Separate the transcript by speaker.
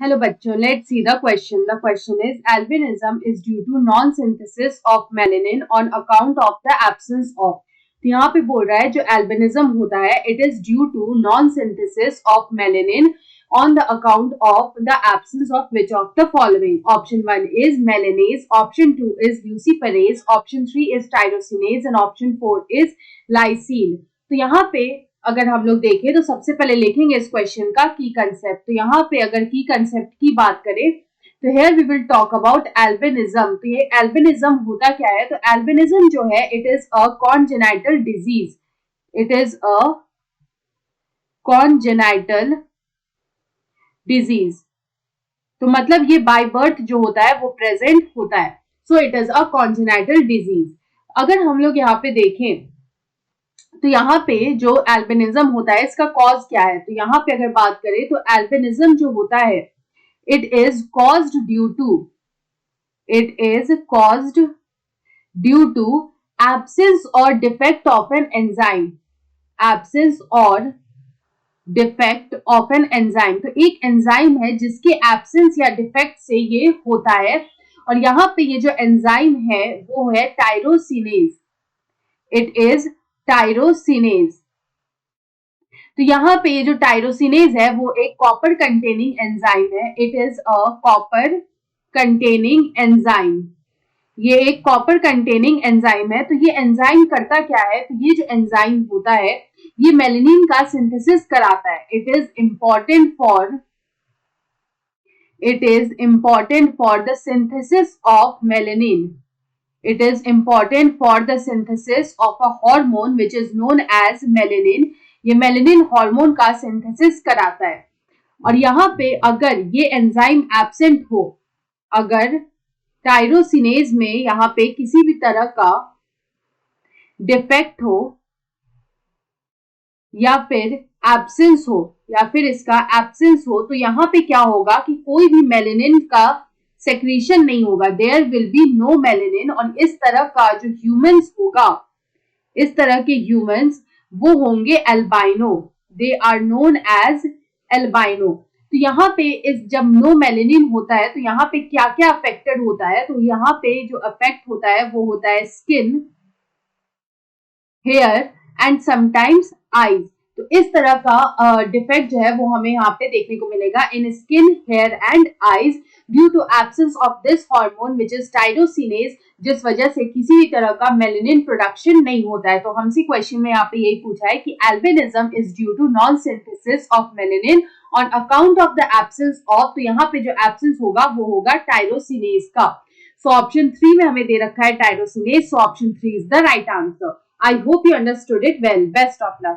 Speaker 1: Hello बच्चों, let's see the question. The question is albinism is due to non-synthesis of melanin on account of the absence of. तो यहाँ पे बोल रहा है जो albinism होता है it is due to non-synthesis of melanin on the account of the absence of which of the following. Option 1 is melanase, option 2 is luciferase, option 3 is tyrosinase and option 4 is lysine. तो यहाँ पे अगर हम लोग देखें तो सबसे पहले लिखेंगे इस क्वेश्चन का की कंसेप्ट। तो यहाँ पे अगर की कंसेप्ट की बात करें तो here we will talk about albinism. तो ये एल्बिनिज्म होता क्या है? तो एल्बिनिज्म जो है it is a congenital disease. It is a congenital disease. तो मतलब ये बाय बर्थ जो होता है वो प्रेजेंट होता है। So it is a congenital disease. अगर हम लोग यहाँ पे देखें तो यहाँ पे जो एल्बिनिज्म होता है इसका कॉज क्या है? तो यहाँ पे अगर बात करें तो एल्बिनिज्म जो होता है it is caused due to absence और defect of an enzyme. Absence और डिफेक्ट ऑफ एन एंजाइम। तो एक एंजाइम है जिसके एब्सेंस या डिफेक्ट से ये होता है और यहाँ पे ये जो एंजाइम है वो है टायरोसिनेज। It is tyrosinase. तो यहाँ पे ये जो टायरोसिनेज है वो एक कॉपर कंटेनिंग एंजाइम है। It is a copper containing enzyme. ये एक कॉपर कंटेनिंग एंजाइम है। तो ये एंजाइम करता क्या है? तो ये जो एंजाइम होता है ये मेलेनिन का सिंथेसिस कराता है। It is important for the synthesis of melanin. It is important for the synthesis of a hormone which is known as melanin. ये मेलेनिन हार्मोन का सिंथेसिस कराता है। और यहाँ पे अगर ये एंजाइम एब्सेंट हो, अगर टायरोसिनेज में यहाँ पे किसी भी तरह का डिफेक्ट हो या फिर एब्सेंस हो या फिर इसका एब्सेंस हो तो यहाँ पे क्या होगा कि कोई भी मेलेनिन का सेक्रीशन नहीं होगा। There will be no melanin. और इस तरह का जो ह्यूमंस होगा, इस तरह के ह्यूमंस वो होंगे albino. They are known as albino. तो यहाँ पे इस जब नो मेलेनिन होता है तो यहाँ पे क्या क्या अफेक्टेड होता है? तो यहाँ पे जो अफेक्ट होता है वो होता है skin, hair and sometimes eyes. तो इस तरह का डिफेक्ट जो है वो हमें यहाँ पे देखने को मिलेगा in skin, hair and eyes due to absence of this hormone which is tyrosinase, जिस वजह से किसी भी तरह का मेलेनिन प्रोडक्शन नहीं होता है। तो हमसे क्वेश्चन में यहाँ पे यही पूछा है कि albinism is due to non synthesis of melanin on account of the absence of. तो यहाँ पे जो एब्सेंस होगा वो होगा टायरोसिनेज का। सो ऑप्शन 3 में हमें दे रखा है tyrosinase. So option 3 is the right answer. I hope you understood it well. Best of luck.